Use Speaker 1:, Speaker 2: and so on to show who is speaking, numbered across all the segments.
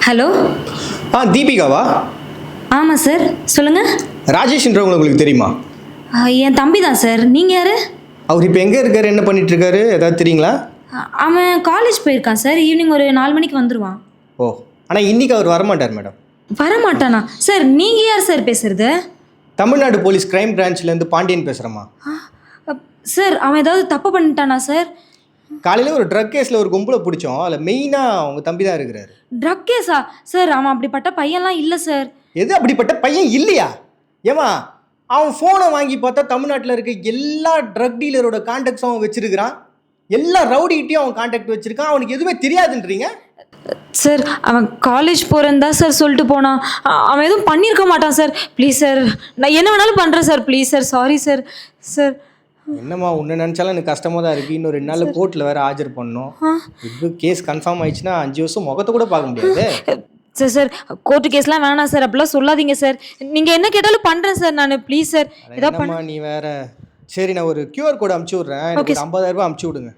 Speaker 1: Hello.
Speaker 2: தீபிகாவா?
Speaker 1: ஆமாம் sir, சொல்லுங்கள்.
Speaker 2: ராஜேஷ்ன்றவங்க உங்களுக்கு தெரியுமா?
Speaker 1: என் தம்பி தான் சார். நீங்கள் யார்?
Speaker 2: அவர் இப்போ எங்கே இருக்காரு, என்ன பண்ணிட்டு இருக்காரு, ஏதாவது தெரியுங்களா?
Speaker 1: அவன் காலேஜ் போயிருக்கான் சார். ஈவினிங் ஒரு 4 மணிக்கு வந்துடுவான்.
Speaker 2: ஓ, ஆனால் இன்னைக்கு அவர் வரமாட்டார் மேடம்.
Speaker 1: வரமாட்டானா சார்? நீங்கள் யார் சார் பேசுறது?
Speaker 2: தமிழ்நாடு போலீஸ் கிரைம் பிரான்ச்லேருந்து பாண்டியன் பேசுகிறேம்மா.
Speaker 1: சார், அவன் ஏதாவது தப்பு பண்ணிட்டானா சார்?
Speaker 2: காலையில் ஒரு ட்ரக் கேஸில் ஒரு கும்பலை பிடிச்சோம். அதில் மெயினாக அவங்க தம்பி தான் இருக்கிறாரு.
Speaker 1: ட்ரக் கேஸா சார்? அவன் அப்படிப்பட்ட பையன்லாம் இல்லை சார்.
Speaker 2: எது அப்படிப்பட்ட பையன் இல்லையா? ஏமா, அவன் ஃபோனை வாங்கி பார்த்தா தமிழ்நாட்டில் இருக்க எல்லா ட்ரக் டீலரோட கான்டாக்ட்ஸும் அவன் வச்சிருக்கிறான். எல்லா ரவுடிகிட்டையும் அவன் கான்டாக்ட் வச்சிருக்கான். அவனுக்கு எதுவுமே தெரியாதுன்றீங்க
Speaker 1: சார். அவன் காலேஜ் போகிறேன்னு தான் சார் சொல்லிட்டு போனான். அவன் எதுவும் பண்ணியிருக்க மாட்டான் சார். ப்ளீஸ் சார், நான் என்ன வேணாலும் பண்ணுறேன் sir. Please sir, sorry sir. Sir
Speaker 2: என்னம்மா, உன்னை நினச்சாலும் எனக்கு கஷ்டமாக தான் இருக்குது. இன்னும் 2 நாளில் கோர்ட்டில் வேறு ஆஜர் பண்ணணும். இப்போ கேஸ் கன்ஃபார்ம் ஆயிடுச்சுன்னா 5 வருஷம் முகத்தை கூட பார்க்க முடியாது.
Speaker 1: சார் சார், கோர்ட்டு கேஸ்லாம் வேணாம் சார். அப்படிலாம் சொல்லாதீங்க சார். நீங்கள் என்ன கேட்டாலும் பண்ணுறேன் சார் நான். ப்ளீஸ் சார், ஏதாவது பண்ண.
Speaker 2: நீ வேற. சரி, நான் ஒரு QR கோட் அமுச்சு விட்றேன். எனக்கு ஒரு 50,000 ரூபாய் அமுச்சு விடுங்க.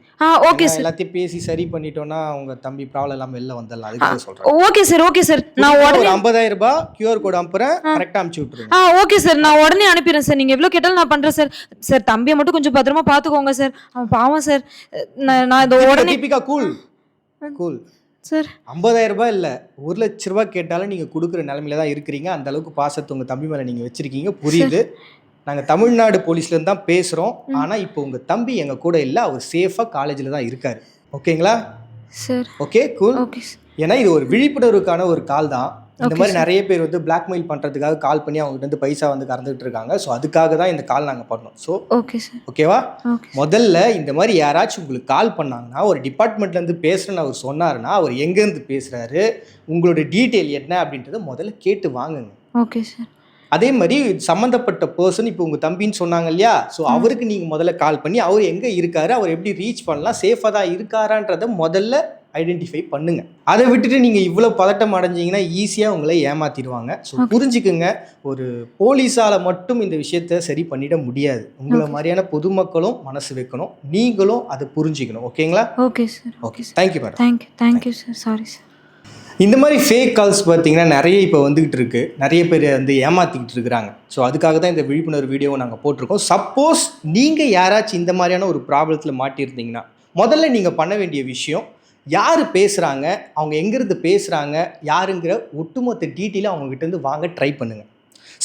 Speaker 1: Okay sir.
Speaker 2: எல்லாத்தையும் பேசி சரி பண்ணிட்டோன்னா உங்கள் தம்பி ப்ராப்ளம் இல்லாமல் வெளில வந்துடலாம். அதுக்கு சொல்கிறேன்.
Speaker 1: Okay sir, okay sir. நான் உடனே
Speaker 2: ஒரு 50,000 ரூபாய் QR கோட் அனுப்புகிறேன். கரெக்டாக அமுச்சு விட்ருங்க.
Speaker 1: ஓகே சார், நான் உடனே அனுப்பிடுறேன் சார். நீங்கள் எவ்வளோ கேட்டாலும் நான் பண்ணுறேன் சார். சார், தம்பியை மட்டும் கொஞ்சம் பத்திரமா பார்த்துக்கோங்க சார். அவன் பாவம் சார். நான் இதை உடனே.
Speaker 2: Deepika, cool cool
Speaker 1: sir.
Speaker 2: 50,000 ரூபாய் இல்லை, 1 லட்ச ரூபாய் கேட்டாலும் நீங்கள் கொடுக்குற நிலமையில தான் இருக்கிறீங்க. அந்த அளவுக்கு பாசத்தை உங்கள் தம்பி மேலே நீங்கள் வச்சுருக்கீங்க. புரியுது. நாங்கள் தமிழ்நாடு போலீஸ்லேருந்து தான் பேசுகிறோம். ஆனால் இப்போ உங்கள் தம்பி எங்கள் கூட இல்லை. அவர் சேஃபாக காலேஜில் தான் இருக்கார். ஓகேங்களா
Speaker 1: சார்?
Speaker 2: Okay, cool.
Speaker 1: ஓகே.
Speaker 2: ஏன்னா இது ஒரு விழிப்புணர்வுக்கான ஒரு கால் தான். இந்த மாதிரி நிறைய பேர் வந்து பிளாக்மெயில் பண்ணுறதுக்காக கால் பண்ணி அவங்ககிட்ட வந்து பைசா வந்து கறந்துட்டு இருக்காங்க. ஸோ அதுக்காக தான் இந்த கால் நாங்கள் பண்ணோம். So
Speaker 1: okay sir.
Speaker 2: ஓகேவா? முதல்ல இந்த மாதிரி யாராச்சும் உங்களுக்கு கால் பண்ணாங்கன்னா, ஒரு டிபார்ட்மெண்ட்லேருந்து பேசுகிறேன்னு அவர் சொன்னாருன்னா, அவர் எங்கேருந்து பேசுகிறாரு, உங்களோட டீட்டெயில் என்ன அப்படின்றத முதல்ல கேட்டு வாங்குங்க.
Speaker 1: Okay sir.
Speaker 2: அதே மாதிரி சம்மந்தப்பட்ட பர்சன் இப்போ உங்கள் தம்பின்னு சொன்னாங்க இல்லையா? ஸோ அவருக்கு நீங்கள் முதல்ல கால் பண்ணி அவர் எங்கே இருக்காரு, அவர் எப்படி ரீச் பண்ணலாம், சேஃபாக தான் இருக்காரான்றதை முதல்ல ஐடென்டிஃபை பண்ணுங்க. அதை விட்டுட்டு நீங்கள் இவ்வளோ பதட்டம் அடைஞ்சிங்கன்னா ஈஸியாக உங்களை ஏமாற்றிடுவாங்க. ஸோ புரிஞ்சுக்குங்க, ஒரு போலீஸால் மட்டும் இந்த விஷயத்த சரி பண்ணிட முடியாது. உங்களை மாதிரியான பொதுமக்களும் மனசு வைக்கணும், நீங்களும் அதை புரிஞ்சுக்கணும். ஓகேங்களா?
Speaker 1: Okay sir.
Speaker 2: Okay, thank you madam.
Speaker 1: Thank you sir. Sorry sir.
Speaker 2: இந்த மாதிரி ஃபேக் கால்ஸ் பார்த்தீங்கன்னா நிறைய இப்போ வந்துக்கிட்டு இருக்குது. நிறைய பேர் வந்து ஏமாற்றிக்கிட்டு இருக்கிறாங்க. ஸோ அதுக்காக தான் இந்த விழிப்புணர்வு வீடியோவை நாங்கள் போட்டிருக்கோம். சப்போஸ் நீங்கள் யாராச்சும் இந்த மாதிரியான ஒரு ப்ராப்ளத்தில் மாட்டியிருந்தீங்கன்னா, முதல்ல நீங்கள் பண்ண வேண்டிய விஷயம், யார் பேசுகிறாங்க, அவங்க எங்கேருந்து பேசுகிறாங்க, யாருங்கிற ஒட்டுமொத்த டீட்டெயிலும் அவங்ககிட்டேருந்து வாங்க ட்ரை பண்ணுங்கள்.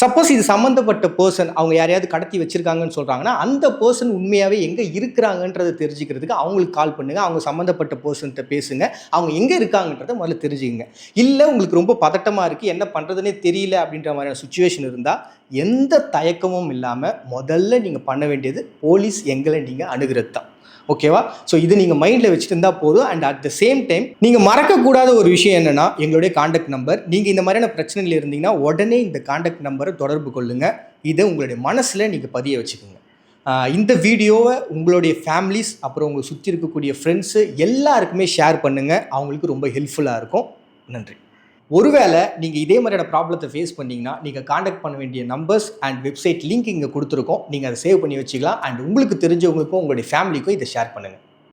Speaker 2: சப்போஸ் இது சம்மந்தப்பட்ட பர்சன் அவங்க யாரையாவது கடத்தி வச்சுருக்காங்கன்னு சொல்கிறாங்கன்னா, அந்த பர்சன் உண்மையாகவே எங்கே இருக்கிறாங்கன்றதை தெரிஞ்சுக்கிறதுக்கு அவங்களுக்கு கால் பண்ணுங்கள். அவங்க சம்மந்தப்பட்ட பர்சன்கிட்ட பேசுங்க. அவங்க எங்கே இருக்காங்கன்றதை முதல்ல தெரிஞ்சுக்கங்க. இல்லை உங்களுக்கு ரொம்ப பதட்டமாக இருக்குது, என்ன பண்ணுறதுனே தெரியல அப்படின்ற மாதிரியான சுச்சுவேஷன் இருந்தால், எந்த தயக்கமும் இல்லாமல் முதல்ல நீங்கள் பண்ண வேண்டியது போலீஸ் எங்களை நீங்கள் அணுகிறது தான். ஓகேவா? ஸோ இது நீங்கள் மைண்டில் வச்சுட்டு இருந்தால் போதும். And at the same time நீங்கள் மறக்கக்கூடாத ஒரு விஷயம் என்னென்னா, எங்களுடைய காண்டாக்ட் நம்பர். நீங்கள் இந்த மாதிரியான பிரச்சனைகள் இருந்தீங்கன்னா உடனே இந்த காண்டாக்ட் நம்பரை தொடர்பு கொள்ளுங்கள். இதை உங்களுடைய மனசில் நீங்கள் பதிய வச்சுக்கோங்க. இந்த வீடியோவை உங்களுடைய ஃபேமிலிஸ், அப்புறம் உங்களை சுற்றி இருக்கக்கூடிய ஃப்ரெண்ட்ஸு எல்லாருக்குமே ஷேர் பண்ணுங்கள். அவங்களுக்கு ரொம்ப ஹெல்ப்ஃபுல்லாக இருக்கும். நன்றி. ஒருவேளை நீங்கள் இதே மாதிரியான ப்ராப்ளத்தை ஃபேஸ் பண்ணிங்கன்னா, நீங்கள் காண்டாக்ட் பண்ண வேண்டிய நம்பர்ஸ் அண்ட் வெப்சைட் லிங்க் இங்கே கொடுத்துருக்கோம். நீங்கள் அதை சேவ் பண்ணி வச்சுக்கலாம். அண்ட் உங்களுக்கு தெரிஞ்சவங்களுக்கும் உங்களுடைய ஃபேமிலிக்கும் இதை ஷேர் பண்ணுங்கள்.